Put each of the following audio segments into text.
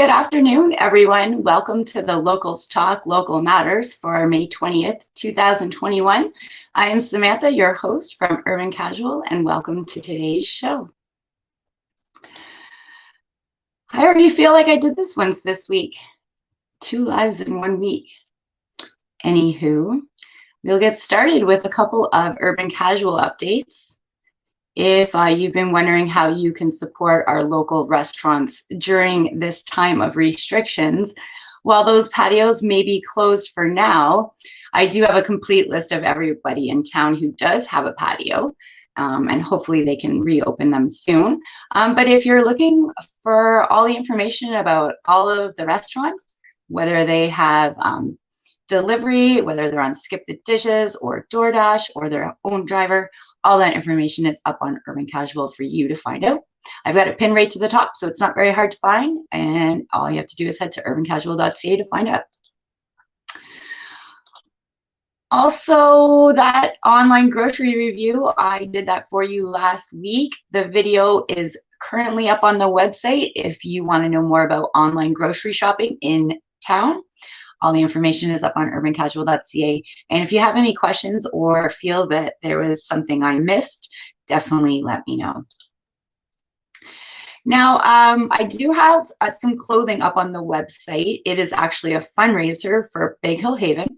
Good afternoon, everyone. Welcome to the Locals Talk Local Matters for May 20th, 2021. I am Samantha, your host from Urban Casual, and welcome to today's show. I already feel like I did this once this week. 2 lives in 1 week. Anywho, we'll get started with a couple of Urban Casual updates. If you've been wondering how you can support our local restaurants during this time of restrictions, while those patios may be closed for now, I do have a complete list of everybody in town who does have a patio, and hopefully they can reopen them soon. But if you're looking for all the information about all of the restaurants, whether they have delivery, whether they're on Skip the Dishes or DoorDash or their own driver, all that information is up on Urban Casual for you to find out. I've got it pinned right to the top, so it's not very hard to find, and all you have to do is head to urbancasual.ca to find out. Also, that online grocery review, I did that for you last week. The video is currently up on the website if you want to know more about online grocery shopping in town. All the information is up on urbancasual.ca. And if you have any questions or feel that there was something I missed, definitely let me know. Now, I do have some clothing up on the website. It is actually a fundraiser for Big Hill Haven.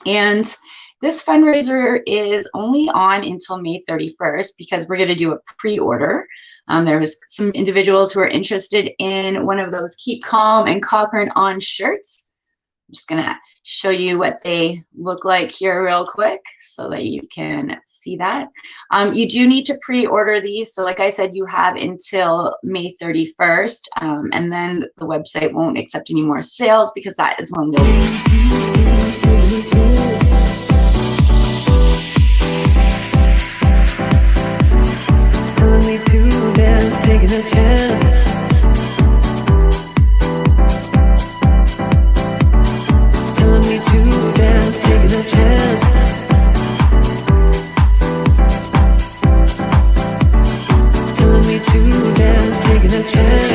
And this fundraiser is only on until May 31st because we're going to do a pre-order. There was some individuals who are interested in one of those Keep Calm and Cochrane on shirts. I'm just gonna show you what they look like here real quick so that you can see that. You do need to pre-order these. So like I said, you have until May 31st, and then the website won't accept any more sales because that is when they'll taking a chance. Taking a chance. Telling me to dance, taking a chance.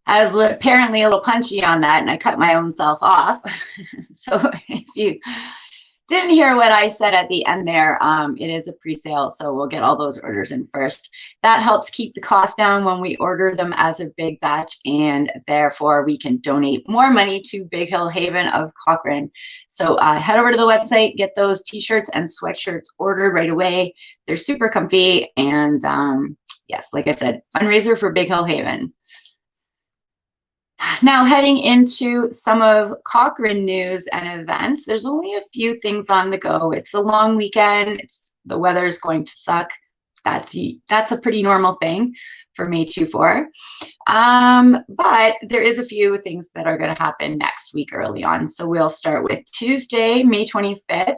I was apparently a little punchy on that, and I cut my own self off. So if you didn't hear what I said at the end there, it is a pre-sale, so we'll get all those orders in first. That helps keep the cost down when we order them as a big batch, and therefore we can donate more money to Big Hill Haven of Cochrane. So head over to the website, get those t-shirts and sweatshirts ordered right away. They're super comfy, and yes, like I said, fundraiser for Big Hill Haven. Now, heading into some of Cochrane news and events, there's only a few things on the go. It's a long weekend. The weather's going to suck. That's a pretty normal thing for May 24. But there is a few things that are going to happen next week early on. So we'll start with Tuesday, May 25th.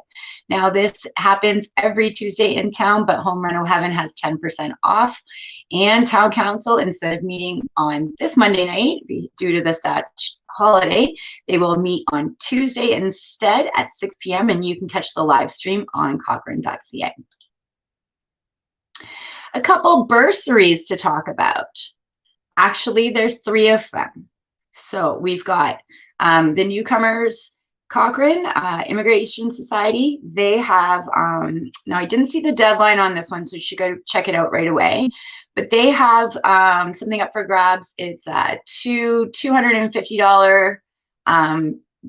Now, this happens every Tuesday in town, but Home Reno Heaven has 10% off. And Town Council, instead of meeting on this Monday night, due to the stat holiday, they will meet on Tuesday instead at 6 p.m. and you can catch the live stream on cochrane.ca. A couple bursaries to talk about. Actually, there's 3 of them. So we've got the Newcomers Cochrane Immigration Society. They have, now I didn't see the deadline on this one, so you should go check it out right away. But they have something up for grabs. It's two $250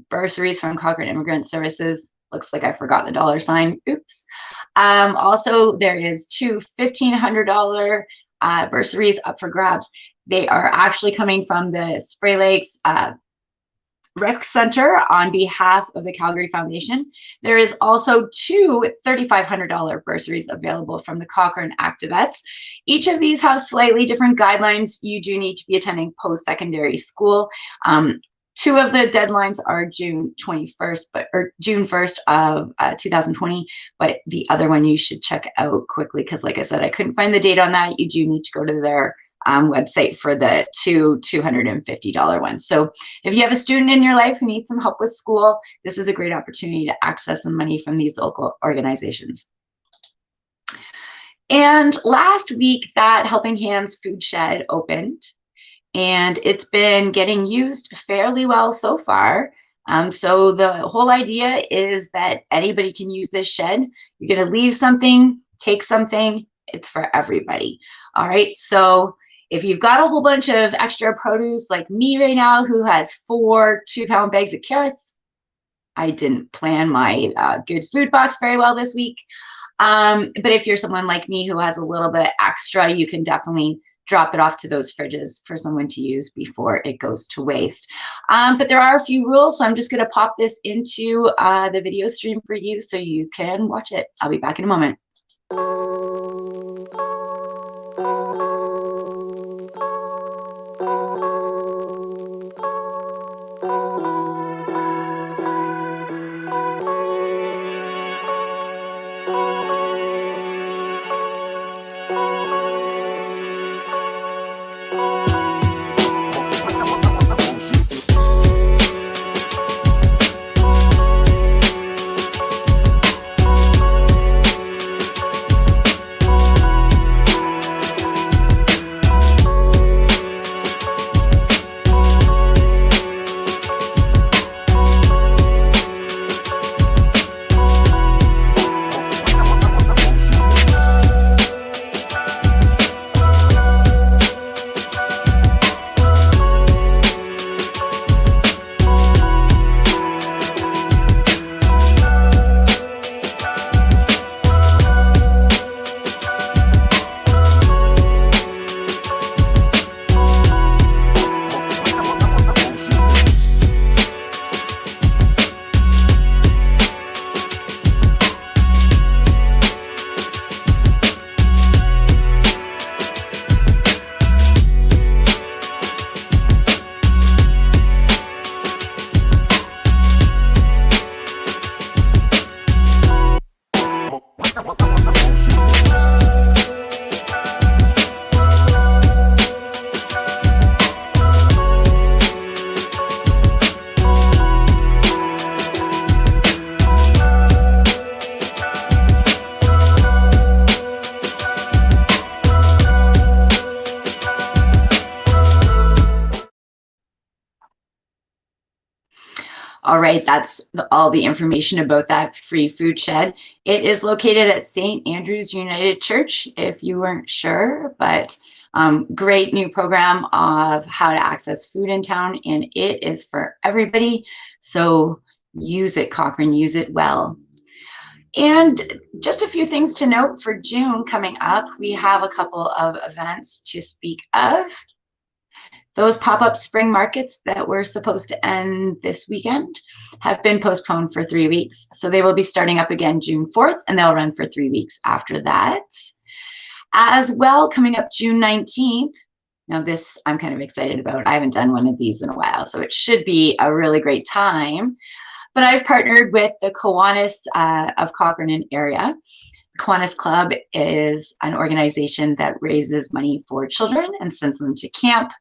bursaries from Cochrane Immigrant Services. Looks like I forgot the $sign. Oops. Also, there is 2 $1,500 bursaries up for grabs. They are actually coming from the Spray Lakes Rec Center on behalf of the Calgary Foundation. There is also 2 $3,500 bursaries available from the Cochrane Activettes. Each of these have slightly different guidelines. You do need to be attending post-secondary school. 2 of the deadlines are June 21st, or June 1st of 2020, but the other one you should check out quickly because, like I said, I couldn't find the date on that. You do need to go to their website for the two $250 ones. So if you have a student in your life who needs some help with school, this is a great opportunity to access some money from these local organizations. And last week, that Helping Hands food shed opened, and it's been getting used fairly well so far. So the whole idea is that anybody can use this shed. You're going to leave something, take something. It's for everybody. All right. So if you've got a whole bunch of extra produce like me right now, who has 4 2-pound bags of carrots, I didn't plan my good food box very well this week. But if you're someone like me who has a little bit extra, you can definitely drop it off to those fridges for someone to use before it goes to waste. But there are a few rules, so I'm just going to pop this into the video stream for you so you can watch it. I'll be back in a moment. All right, that's all the information about that free food shed. It is located at St. Andrew's United Church, if you weren't sure, but great new program of how to access food in town, and it is for everybody. So use it, Cochrane, use it well. And just a few things to note for June coming up. We have a couple of events to speak of. Those pop-up spring markets that were supposed to end this weekend have been postponed for 3 weeks. So they will be starting up again June 4th, and they'll run for 3 weeks after that. As well, coming up June 19th, now this I'm kind of excited about. I haven't done one of these in a while, so it should be a really great time. But I've partnered with the Kiwanis of Cochrane and area. Kiwanis Club is an organization that raises money for children and sends them to camp,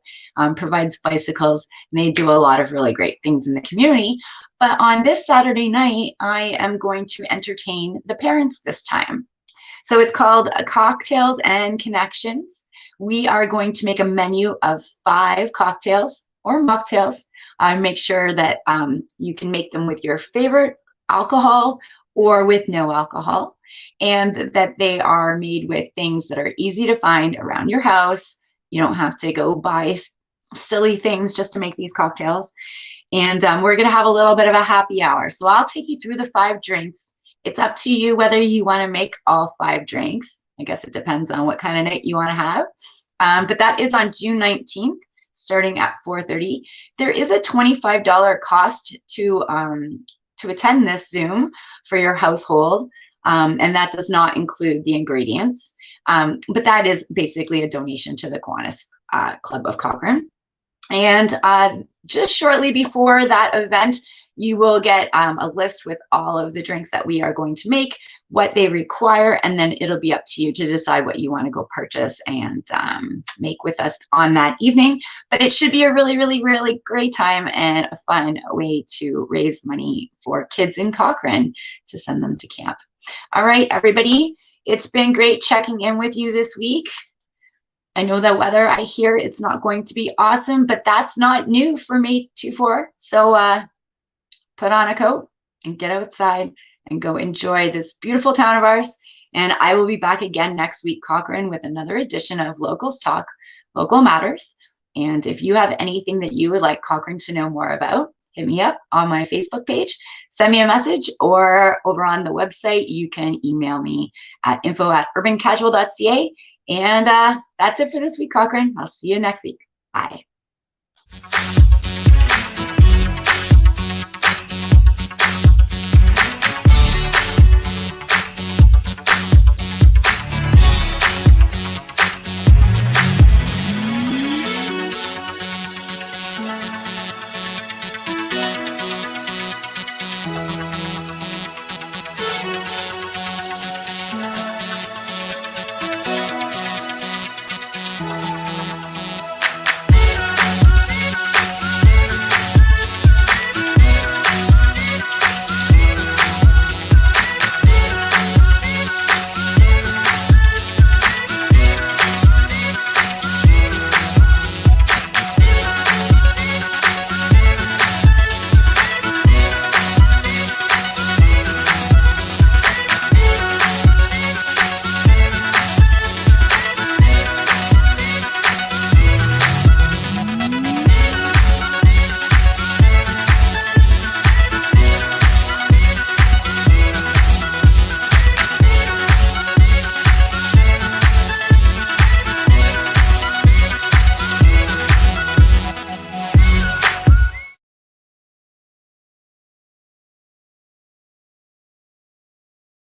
provides bicycles, and they do a lot of really great things in the community. But on this Saturday night, I am going to entertain the parents this time. So it's called Cocktails and Connections. We are going to make a menu of 5 cocktails or mocktails. Make sure that you can make them with your favorite alcohol or with no alcohol, and that they are made with things that are easy to find around your house. You don't have to go buy silly things just to make these cocktails. And we're going to have a little bit of a happy hour. So I'll take you through the 5 drinks. It's up to you whether you want to make all 5 drinks. I guess it depends on what kind of night you want to have. But that is on June 19th, starting at 4:30. There is a $25 cost to attend this Zoom for your household. And that does not include the ingredients. But that is basically a donation to the Kiwanis Club of Cochrane. And just shortly before that event, you will get a list with all of the drinks that we are going to make, what they require, and then it'll be up to you to decide what you want to go purchase and make with us on that evening. But it should be a really, really, really great time and a fun way to raise money for kids in Cochrane to send them to camp. All right, everybody, it's been great checking in with you this week. I know the weather, I hear it's not going to be awesome, but that's not new for May 24. So put on a coat and get outside and go enjoy this beautiful town of ours. And I will be back again next week, Cochrane, with another edition of Locals Talk, Local Matters. And if you have anything that you would like Cochrane to know more about, hit me up on my Facebook page, send me a message, or over on the website, you can email me at info@urbancasual.ca. And that's it for this week, Cochrane. I'll see you next week. Bye.